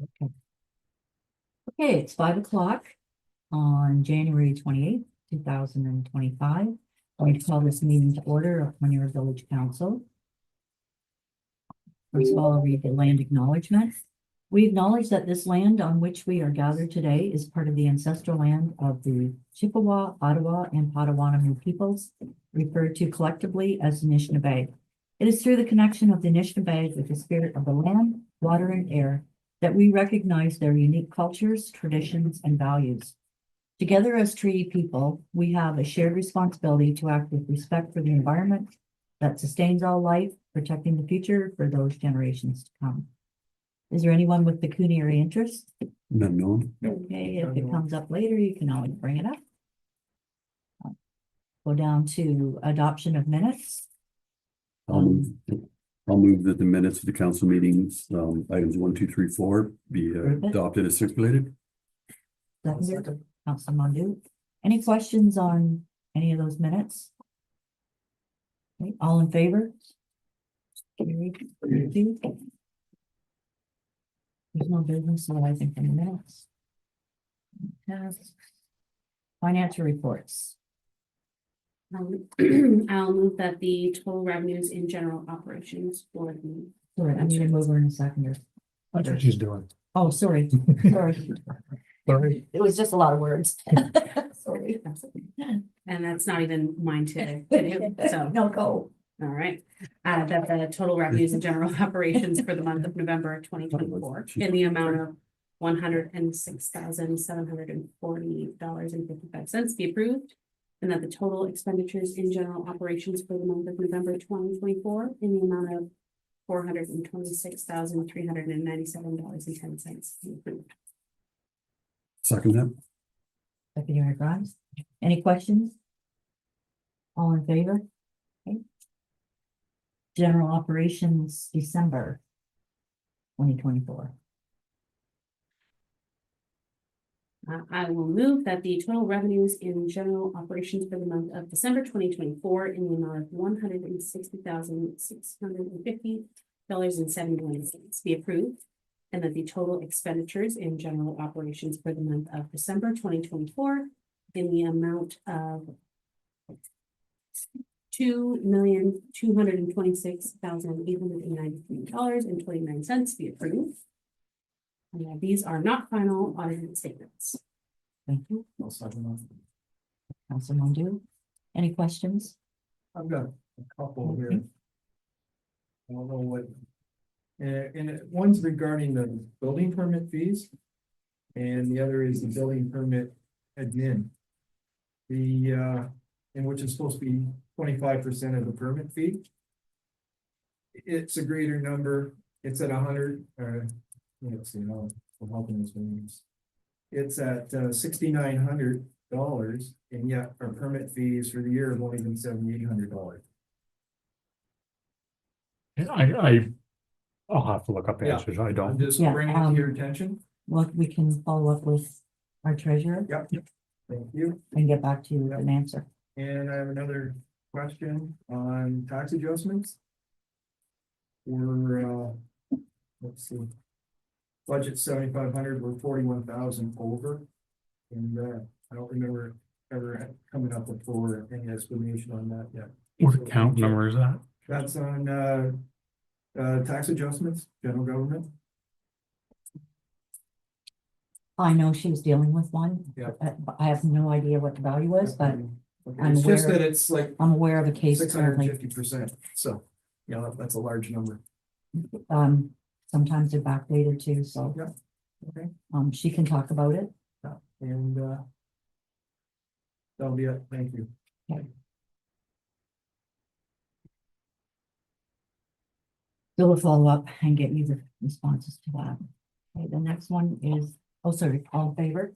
Okay, it's 5 o'clock on January 28th, 2025. I'm going to call this meeting to order of Manure Village Council. First of all, I'll read the land acknowledgement. We acknowledge that this land on which we are gathered today is part of the ancestral land of the Chippewa, Ottawa, and Potawatomi peoples, referred to collectively as the Anishinaabe. It is through the connection of the Anishinaabe with the spirit of the land, water, and air that we recognize their unique cultures, traditions, and values. Together as treaty people, we have a shared responsibility to act with respect for the environment that sustains all life, protecting the future for those generations to come. Is there anyone with pecuniary interest? None known. Okay, if it comes up later, you can always bring it up. Go down to adoption of minutes. I'll move that the minutes of the council meetings, items 1, 2, 3, 4 be adopted as circulated. Seconded, Councilman Mandu. Any questions on any of those minutes? Okay, all in favor? Carried. Thank you. There's no business, so I think in the minutes. Tasks. Financial reports. I'll move that the total revenues in general operations for the. Sorry, I need a mover and a seconder. That's what she's doing. Oh, sorry, sorry. Sorry. It was just a lot of words. Sorry. And that's not even mine to do, so, No, go. all right. That the total revenues in general operations for the month of November 2024 in the amount of $106,740.55 be approved. And that the total expenditures in general operations for the month of November 2024 in the amount of $426,397.10 be approved. Second that. Secretary Grimes. Any questions? All in favor? Okay. General operations, December 2024. I will move that the total revenues in general operations for the month of December 2024 in the amount of $160,650.71 be approved. And that the total expenditures in general operations for the month of December 2024 in the amount of $2,226,893.29 be approved. And these are not final audited statements. Thank you. Councilman Mandu. Any questions? I've got a couple here. I don't know what. And one's regarding the building permit fees. And the other is the building permit admin. And which is supposed to be 25% of the permit fee. It's a greater number. It's at 100, let's see how I'm helping this one. It's at $6,900, and yet our permit fees for the year have only been $7,800. I'll have to look up Yeah. answers. I I'm don't. just Yeah, bringing it to your attention. Well, we can follow up with our treasurer Yep. Thank you. and get back to you with an answer. And I have another question on tax adjustments. We're, let's see. Budget 7,500, we're 41,000 over. And I don't remember ever coming up with for any explanation on that yet. What account number is that? That's on tax adjustments, general government. I know she was dealing with one. Yeah. But I have no idea what the value was, but Okay, I'm it's just aware- that it's like I'm aware of a case currently. 650%. So, yeah, that's a large number. Sometimes they're backdated too, so. Yeah. Okay. She can talk about it. And that'll be it. Thank you. So we'll follow up and get you the responses to that. Okay, the next one is, oh, sorry, all in favor?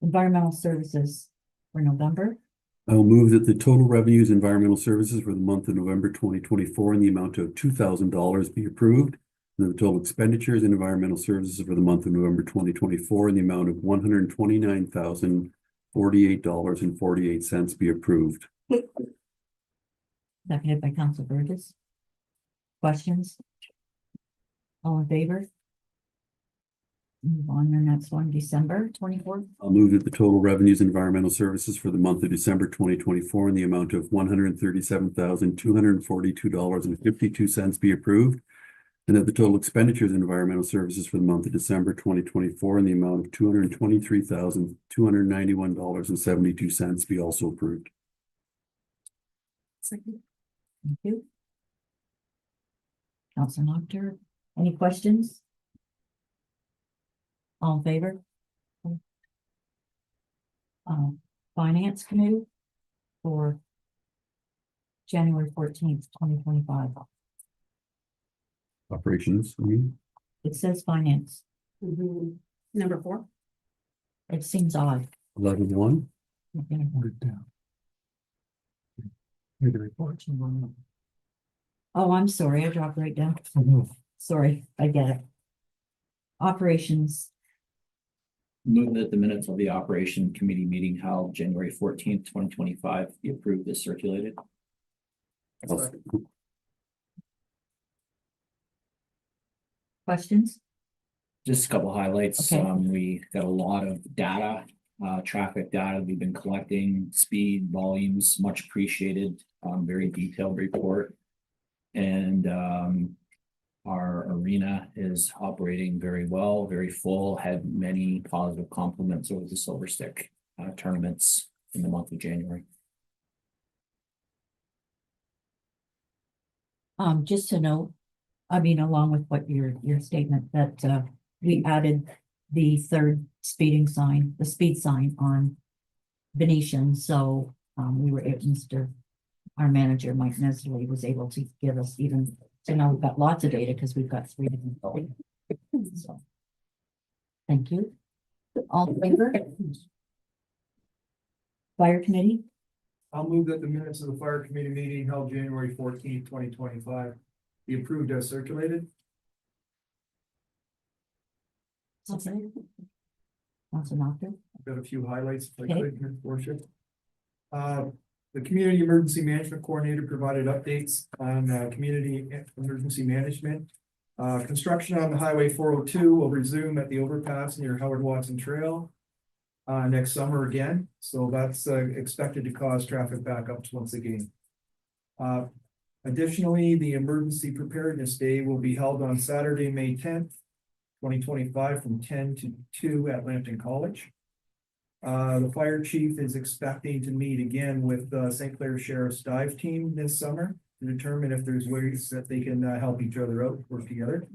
Environmental services for November. I'll move that the total revenues environmental services for the month of November 2024 in the amount of $2,000 be approved. And the total expenditures in environmental services for the month of November 2024 in the amount of $129,048.48 be approved. Seconded by Council Burgess. Questions? All in favor? Move on to the next one, December 24th. I'll move that the total revenues and environmental services for the month of December 2024 in the amount of $137,242.52 be approved. And that the total expenditures in environmental services for the month of December 2024 in the amount of $223,291.72 be also approved. Second. Thank you. Council Doctor, any questions? All in favor? Finance Committee for January 14th, 2025. Operations, I mean, It says finance. Mhm. Number 4. It seems odd. 11-1. Put it down. Read the reports. Oh, I'm sorry, I dropped right down. Sorry, I get it. Operations, Move that the minutes of the operation committee meeting held January 14th, 2025 be approved as circulated. questions? Just a couple of highlights. Okay. We got a lot of data, traffic data we've been collecting, speed, volumes, much appreciated, very detailed report. And our arena is operating very well, very full, had many positive compliments over the Silver Stick tournaments in the month of January. Just to note, I mean, along with what your statement that we added the third speeding sign, the speed sign on Venetian, so we were our manager, Mike Nestle, was able to give us even, so now we've got lots of data because we've got 3 different buildings. So, thank you. All in favor? Fire Committee, I'll move that the minutes of the fire committee meeting held January 14th, 2025 be approved as circulated. okay. Council Doctor, I've got a few highlights if I Okay. could, Your Worship. The Community Emergency Management Coordinator provided updates on community emergency management. Construction on the Highway 402 will resume at the overpass near Howard Watson Trail next summer again, so that's expected to cause traffic backups once again. Additionally, the Emergency Preparedness Day will be held on Saturday, May 10th, 2025, from 10 to 2 at Lambton College. The fire chief is expecting to meet again with St. Clair Sheriff's dive team this summer to determine if there's ways that they can help each other out, work together.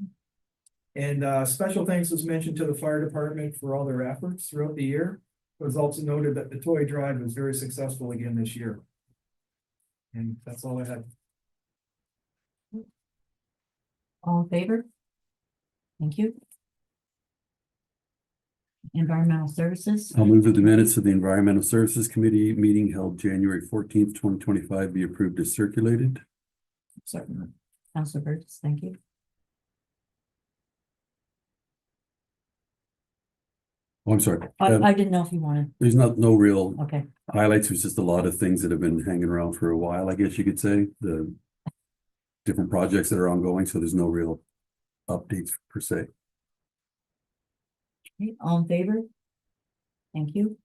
And special thanks was mentioned to the fire department for all their efforts throughout the year. It was also noted that the toy drive was very successful again this year. And that's all I had. all in favor? Thank you. Environmental Services, I'll move that the minutes of the Environmental Services Committee meeting held January 14th, 2025 be approved as circulated. Second. Councilor Burgess, thank you. Oh, I'm sorry. I didn't know if you wanted, There's no real okay, highlights. There's just a lot of things that have been hanging around for a while, I guess you could say. The different projects that are ongoing, so there's no real updates per se. okay, all in favor? Thank you.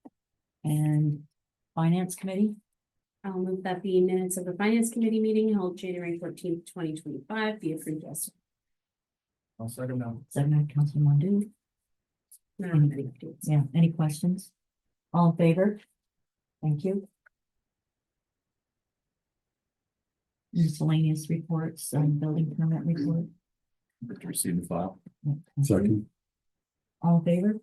And Finance Committee, I'll move that the minutes of the finance committee meeting held January 14th, 2025 be approved as. I'll second that. second by Councilor Mondu. I don't have any updates. Yeah, any questions? All in favor? Thank you. Miscellaneous reports and building permit report. To receive and file. Yeah, thank you. Second, All in favor?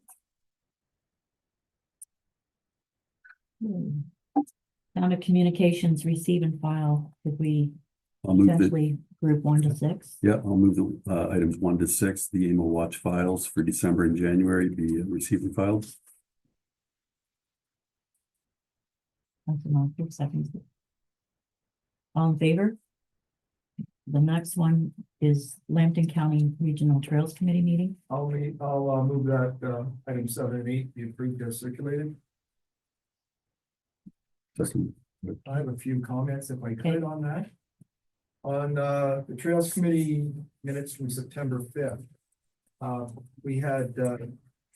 Down to communications, receive and file. Could we I'll move that. potentially group 1 to 6? Yeah, I'll move the items 1 to 6, the AMO Watch files for December and January be received and filed. Councilor Moncrief, seconds. All in favor? The next one is Lambton County Regional Trails Committee meeting. I'll move that item 7 and 8 be approved as circulated. Second, I have a few comments if I Okay. could on that. On the Trails Committee minutes from September 5th. We had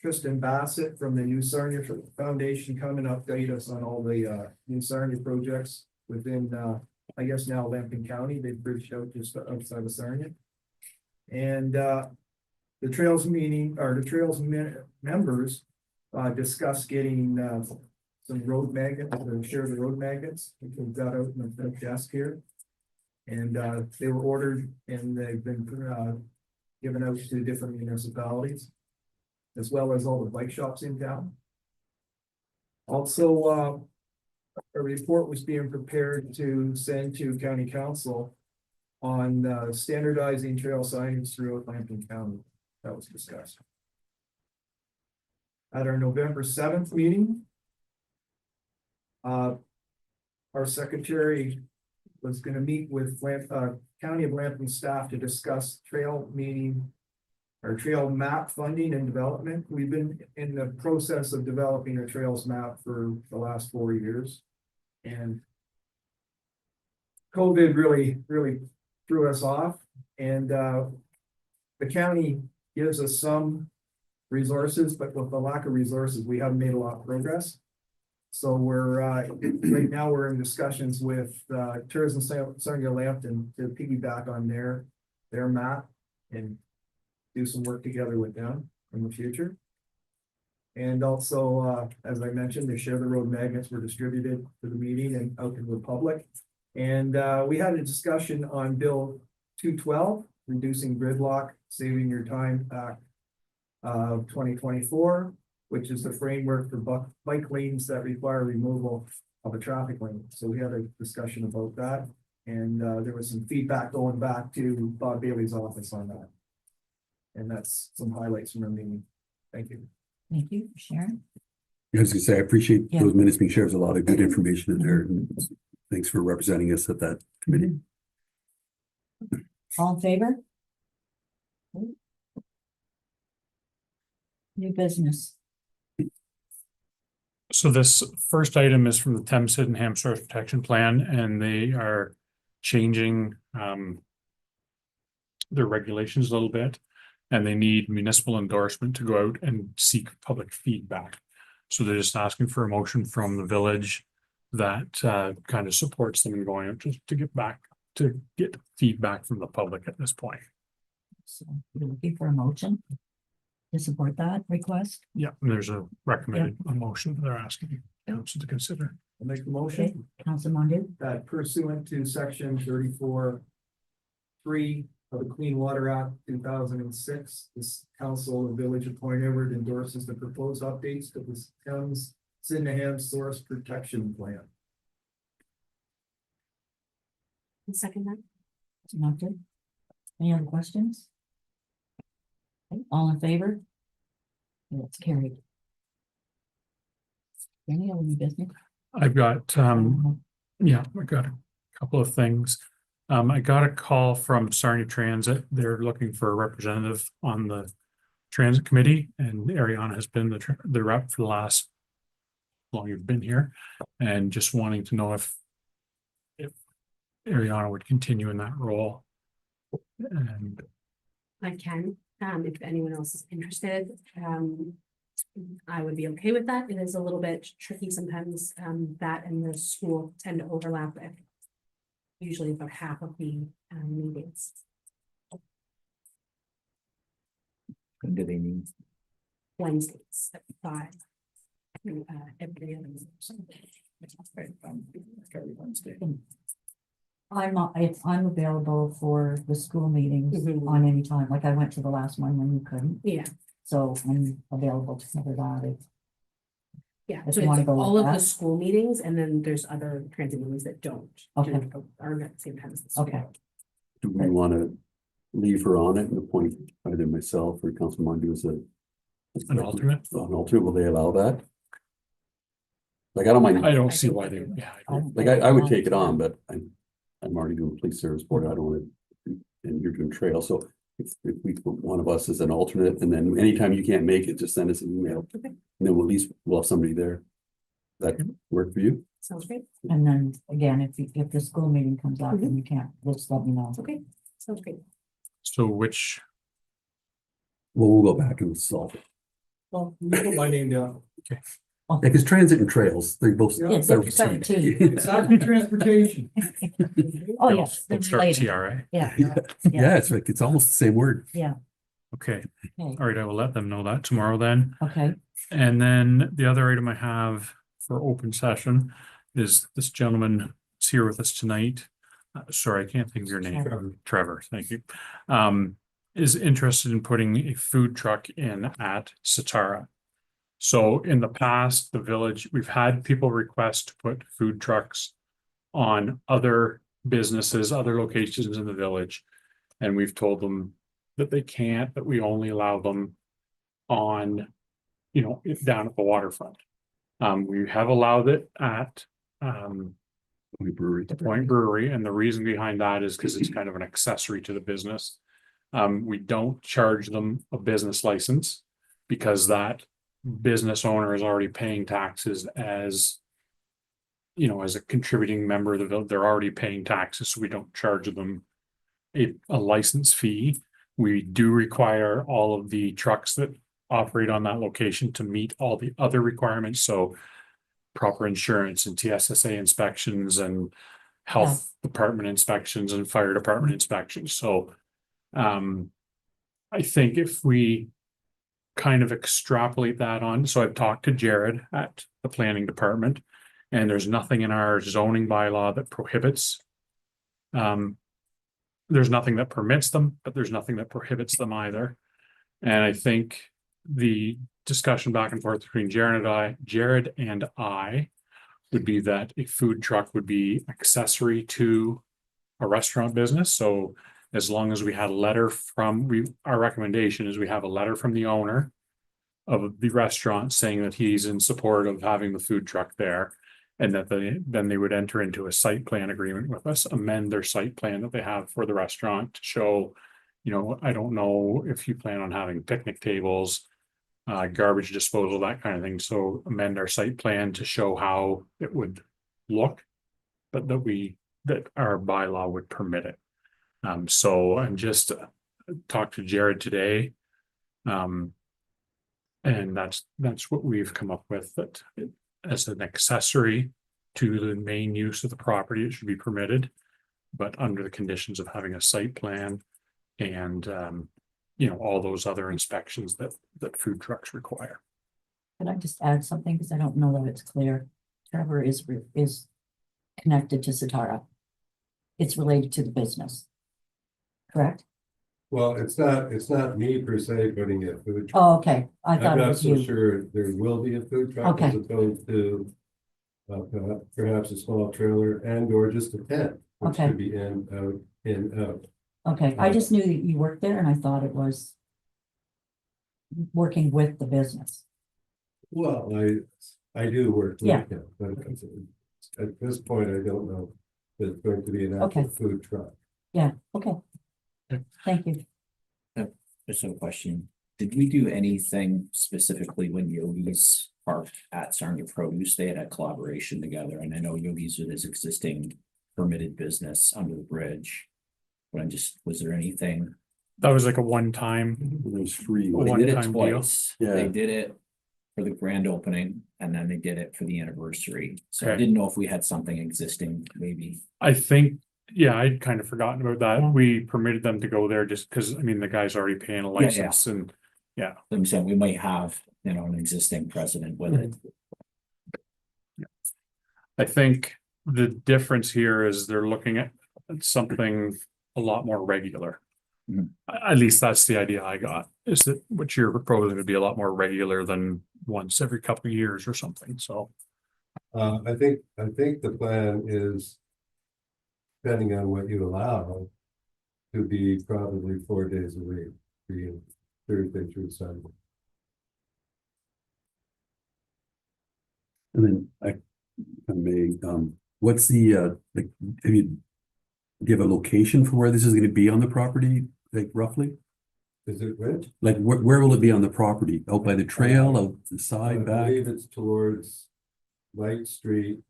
Tristan Bassett from the New Sarnia Foundation come and update us on all the New Sarnia projects within, I guess now Lambton County. They've bridged out just outside of Sarnia. And the Trails meeting, or the Trails members discussed getting some road magnets, or share the road magnets, which we've got out in the desk here. And they were ordered and they've been given out to different municipalities, as well as all the bike shops in town. Also, a report was being prepared to send to county council on standardizing trail signage throughout Lambton County. That was discussed. At our November 7th meeting, our secretary was going to meet with County of Lambton staff to discuss trail map funding and development. We've been in the process of developing a trails map for the last 4 years. And COVID really threw us off, and the county gives us some resources, but with the lack of resources, we haven't made a lot of progress. So we're right now we're in discussions with Tourism Sarnia Lambton to piggyback on their map and do some work together with them in the future. And also, as I mentioned, the Share the Road magnets were distributed to the meeting and out to the public. And we had a discussion on Bill 212, reducing gridlock, saving your time Act of 2024, which is the framework for bike lanes that require removal of a traffic lane. So we had a discussion about that. And there was some feedback going back to Bob Bailey's office on that. And that's some highlights from our meeting. Thank you. Thank you, Sharon. I was gonna say, I appreciate Yeah. those minutes being shared. There's a lot of good information in there. And thanks for representing us at that committee. All in favor? New business. So this first item is from the Thames Sydenham Source Protection Plan, and they are changing their regulations a little bit. And they need municipal endorsement to go out and seek public feedback. So they're just asking for a motion from the village that kind of supports them in going out just to get feedback from the public at this point. So you're looking for a motion to support that request? Yeah, and there's a recommended a motion they're asking council to consider. I'll make the Okay, motion Council Mondue, that pursuant to section 34(3) of the Clean Water Act 2006, this council of Village of Point Edward endorses the proposed updates to the Thames Sydenham Source Protection Plan. Second that. Mondue. Any other questions? Okay, all in favor? That's carried. Any other new business? I've got yeah, I got a couple of things. I got a call from Sarnia Transit. They're looking for a representative on the transit committee, and Ariana has been the rep for the last long you've been here, and just wanting to know if Ariana would continue in that role. And I can, if anyone else is interested, I would be okay with that. It is a little bit tricky sometimes, that and the school tend to overlap at usually about half of the meetings. When do they need? Wednesdays at 5. Every other Wednesday. I'm available for the school meetings Mhm. on any time, like I went to the last one when you couldn't, Yeah, so I'm available to cover that. yeah. If So you wanna it's go with all of the that. school meetings, and then there's other transit meetings that don't. Okay. Are at the same time as the school. Okay. Do we want to leave her on it and appoint either myself or Councilman Mondu as an alternate? an alternate? Will they allow that? Like, I don't mind. I don't see why they, Like, I would take it on, but I'm already doing police service board. I don't want to, and you're doing trail. So if we put one of us as an alternate, and then anytime you can't make it, just send us an email. Okay. And then we'll at least we'll have somebody there. That work for you? Sounds great. And then again, if the school meeting comes out and you can't, just let me know. Okay, sounds great. so which we'll go back and solve it. Well, You put my name down. Yeah, because transit and trails, they're both. Yeah, it's they're up 17. It's not the transportation. Oh, They'll- yes, they're they'll start related. TRA. Yeah, Yeah, it's like, it's almost the same word. Okay, okay, all right, I will let them know that tomorrow then. okay. And then the other item I have for open session is this gentleman is here with us tonight. Sorry, I can't think of your name. Trevor, thank you. Is interested in putting a food truck in at Satara. So in the past, the village, we've had people request to put food trucks on other businesses, other locations in the village. And we've told them that they can't, that we only allow them on, you know, down at the waterfront. We have allowed it at Brewery. the Point Brewery, and the reason behind that is because it's kind of an accessory to the business. We don't charge them a business license because that business owner is already paying taxes as, you know, as a contributing member of the village. They're already paying taxes, so we don't charge them a license fee. We do require all of the trucks that operate on that location to meet all the other requirements, so proper insurance and TSSA inspections and health department inspections and fire department inspections. So I think if we kind of extrapolate that on, so I've talked to Jared at the planning department, and there's nothing in our zoning bylaw that prohibits. There's nothing that permits them, but there's nothing that prohibits them either. And I think the discussion back and forth between Jared and I would be that a food truck would be accessory to a restaurant business. So as long as we had a letter from, our recommendation is we have a letter from the owner of the restaurant saying that he's in support of having the food truck there. And that then they would enter into a site plan agreement with us, amend their site plan that they have for the restaurant to show, you know, I don't know if you plan on having picnic tables, garbage disposal, that kind of thing. So amend our site plan to show how it would look, but that our bylaw would permit it. So I'm just talked to Jared today. And that's what we've come up with, that as an accessory to the main use of the property, it should be permitted, but under the conditions of having a site plan and, you know, all those other inspections that food trucks require. Can I just add something, because I don't know that it's clear? Trevor is connected to Satara. It's related to the business. Correct? Well, it's not me per se putting a food truck. Oh, okay, I I'm thought it not was so you. sure there will be a food truck as Okay. opposed to perhaps a small trailer and or just a tent, which Okay. could be in, out. Okay, I just knew that you worked there and I thought it was working with the business. Well, I do work Yeah. with them, but at this point, I don't know if it's going to be an Okay. actual food truck. Yeah, okay. Okay. Thank you. Just a question. Did we do anything specifically when Yogi's parked at Sarnia Produce? They had a collaboration together, and I know Yogi's with his existing permitted business under the bridge. But was there anything? That was like a one-time, It was free. Oh, They one did it time deal. twice. Yeah. They did it for the grand opening, and then they did it for the anniversary. So I Okay. didn't know if we had something existing, maybe. I think, yeah, I'd kind of forgotten about that. Yeah. We permitted them to go there just because, I mean, the guy's already paying a Yeah, yeah. license and I'm saying we might have, you know, an existing precedent with it. I think the difference here is they're looking at something a lot more regular. Mhm. At least that's the idea I got, is that what you're proposing would be a lot more regular than once every couple of years or something, so. I think the plan is, depending on what you allow, to be probably 4 days a week, being Thursday through Sunday. And then I may, what's the, like, have you give a location for where this is gonna be on the property, like roughly? Is it which? Like, where will it be on the property? Out by the trail, out the I side, back? believe it's towards Light Street,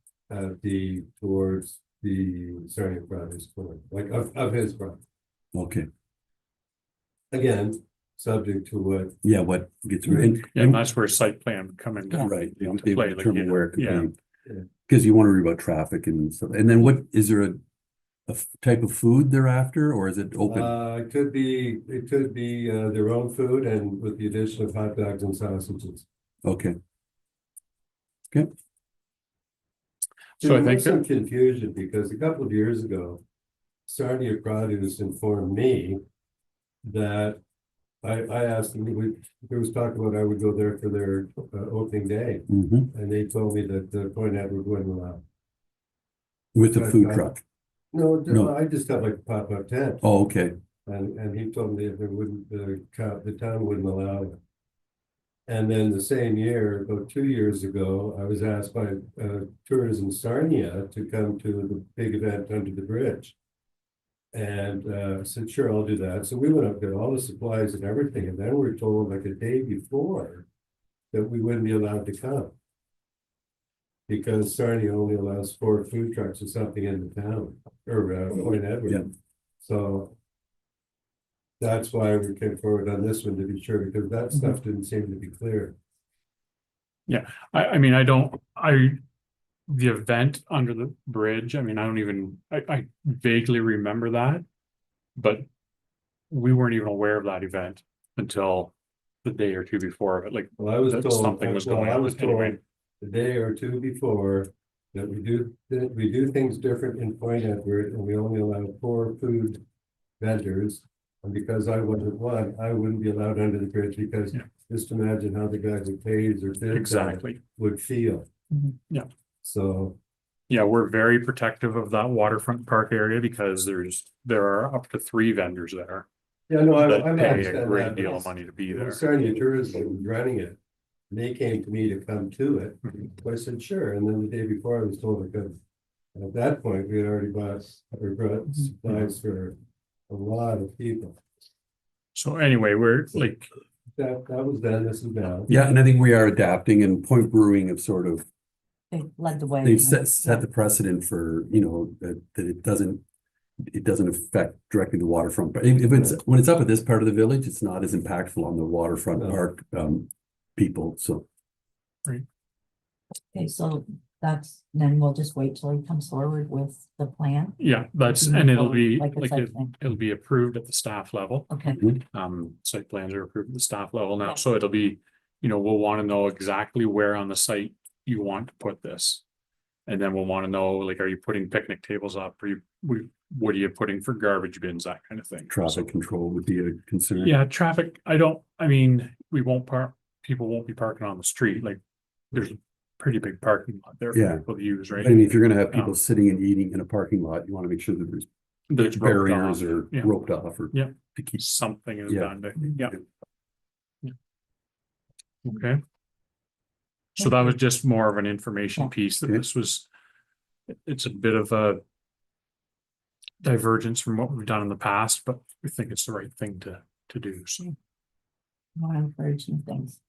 towards the Sarnia Brothers corner, like of his property. Okay, Again, subject to what, Yeah, what gets, and, Yeah, and that's where site plan would come in. Yeah. right, you know, into they play, would like, determine you know, where it could yeah. be. Yeah. Because you want to worry about traffic and stuff. And then what, is there a type of food they're after, or is it open? it could be their own food and with the addition of hot dogs and sausages. Okay, So I There think was some confusion because a couple of years ago, Sarnia Produce informed me that I asked them, there was talk about I would go there for their opening day, mhm. and they told me that Point Edward wouldn't allow. With the food Right. truck. No, No. I just have like a pop-up tent, Oh, okay, and he told me that there wouldn't, the town wouldn't allow it. And then the same year, about 2 years ago, I was asked by Tourism Sarnia to come to the big event under the bridge. And said, sure, I'll do that. So we went up, got all the supplies and everything, and then we were told like a day before that we wouldn't be allowed to come. Because Sarnia only allows 4 food trucks or something in the town, or Point Edward. Yeah. So that's why we came forward on this one to be sure, because that stuff didn't seem to be clear. I mean, the event under the bridge, I mean, I vaguely remember that. But we weren't even aware of that event until the day or two before of it, like Well, I was that told, something was well, going I on was told anyway. the day or two before that we do things different in Point Edward, and we only allow 4 food vendors. And because I wasn't one, I wouldn't be allowed under the bridge because Yeah. just imagine how the guys who pays or did that Exactly. would feel. Mhm. Yeah. So, Yeah, we're very protective of that waterfront park area because there are up to 3 vendors there yeah, no, that I pay a understand great that. deal of money to be there. Sarnia Tourism was running it. And they came to me to come to it. Mhm. So I said, sure. And then the day before I was told I couldn't. And at that point, we had already brought supplies for a lot of people. So anyway, we're like, That was then, this is now. yeah, and I think we are adapting, and Point Brewing have sort of, They led the way. they've set the precedent for, you know, that it doesn't affect directly the waterfront, but if it's, when it's up at this part of the village, it's not as impactful on the waterfront No. park, people, so. Okay, so then we'll just wait till he comes forward with the plan. yeah, that's, Move and it'll forward be, like a like, site plan. it'll be approved at the staff level. Okay, Site plans are approved at the staff level now, Yeah. so it'll be, you know, we'll want to know exactly where on the site you want to put this. And then we'll want to know, like, are you putting picnic tables up? What are you putting for garbage bins, that kind of thing? Traffic control would be a concern. Yeah, traffic, we won't people won't be parking on the street, like, there's a pretty big parking lot there Yeah. for people to use, right? I mean, if you're gonna have people Um, sitting and eating in a parking lot, you wanna make sure that there's There's roped barriers off, or yeah. roped off or. Yeah. To keep, Something is Yeah. done to, yeah. Okay. So that was just more of an information Yeah. piece that Okay. this was, it's a bit of a divergence from what we've done in the past, but we think it's the right thing to do, so. more encouraging things.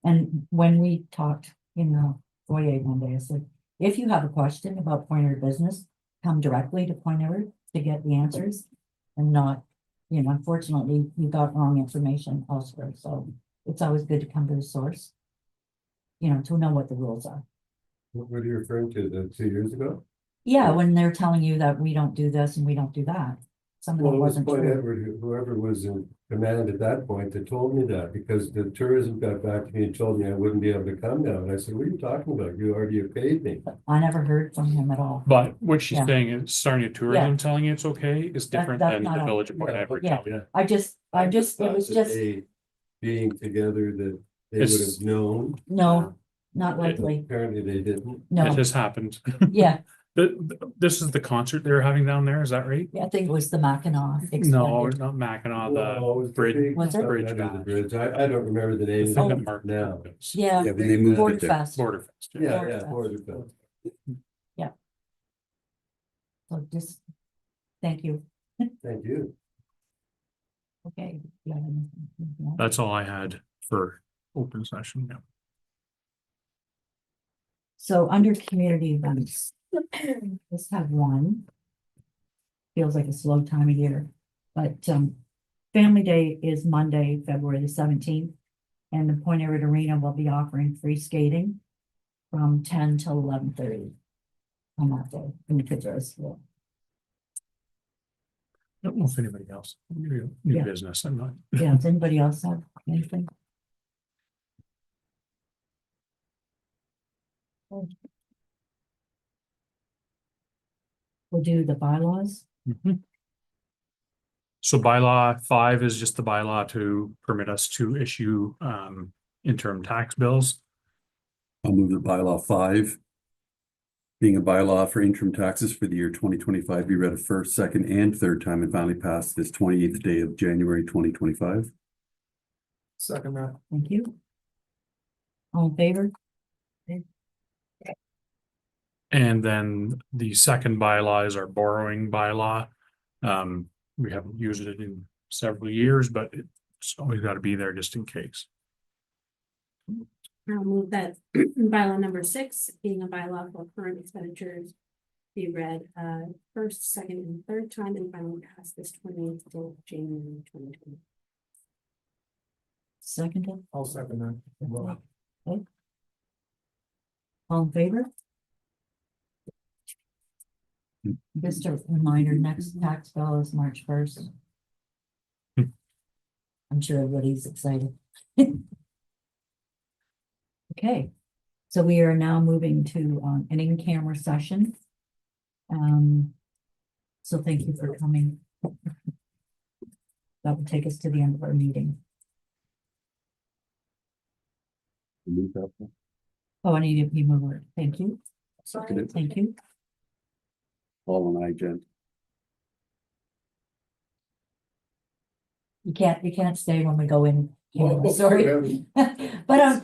And when we talked in the foyer one day, I said, if you have a question about Pointer business, come directly to Pointer to get the answers. And not, unfortunately, you got wrong information elsewhere, so it's always good to come to the source. To know what the rules are. What are you referring to, the 2 years ago? Yeah, when they're telling you that we don't do this and we don't do that. Some of Well, it it was wasn't Point true. Edward, whoever was in command at that point that told me that, because the tourism got back to me and told me I wouldn't be able to come now, and I said, what are you talking about? You already paid me. I never heard from him at all. But what she's Yeah. saying is Sarnia Tourism telling you it's okay is different that's than not the a- village of Point Edward Yeah. telling you. I just, it was Thought that just, they, being together, that they would It's- have known. no, not likely, Apparently they didn't. It no, has happened. yeah, This is the concert they're having down there, is that right? I think it was the Mackinac. No, extended. not Mackinac, Well, it the was the bridge. big Was it? stuff Bridge under the bash. bridge. I don't remember the the name thing of that it Mark now. does. Yeah, yeah, when they moved Border it there. Fest, Border Fest, yeah. Yeah, Border yeah, Fest. Border Fest. so just, thank you, Thank you. okay. You have anything? No? That's all I had for open session, yeah. So under community events, let's have one. Feels like a slow time of year, but Family Day is Monday, February the 17th. And the Point Everett Arena will be offering free skating from 10 till 11:30 on that day, when the kids are at school. I don't know if anybody else, new Yeah. business, I'm not. Yeah, does anybody else have anything? We'll do the bylaws. Mhm. So bylaw 5 is just the bylaw to permit us to issue interim tax bills. I'll move the bylaw 5. Being a bylaw for interim taxes for the year 2025 be read a first, second, and third time and finally passed this 28th day of January 2025. Second that. Thank you. All in favor? And then the second bylaw is our borrowing bylaw. We haven't used it in several years, but it's always got to be there just in case. I'll move that bylaw number 6, being a bylaw for current expenditures, be read first, second, and third time and finally passed this 28th day of January 2020. Seconded, I'll second that. Well, all in favor? Just a reminder, next tax bill is March 1st. I'm sure everybody's excited. Okay, so we are now moving to an in-camera session. So thank you for coming. That will take us to the end of our meeting. Move that. Oh, I need to be moved. Thank you. Seconded. Thank you. All on I, Jen. You can't stay when we go in. camera, Sorry. But we're